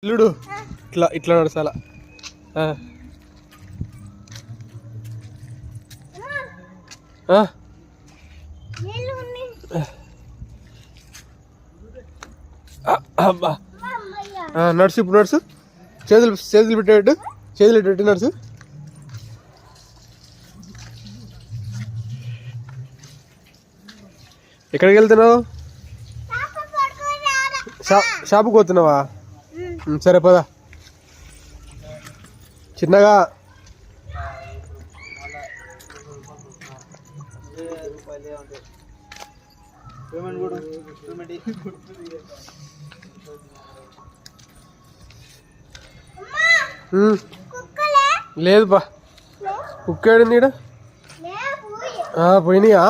ఇల్లుడు ఇట్లా ఇట్లా నడుస్తాలా. అబ్బా నడుసు, ఇప్పుడు నడుసు. చేతులు పెట్టేటట్టు, చేతులు పెట్టేట్టు నడుసు. ఎక్కడికి వెళ్తున్నావు? షాపుకి పోతున్నావా? సరే పదా చిన్నగా. లేదు బా, కుక్కాడు నీడ పోయినాయా?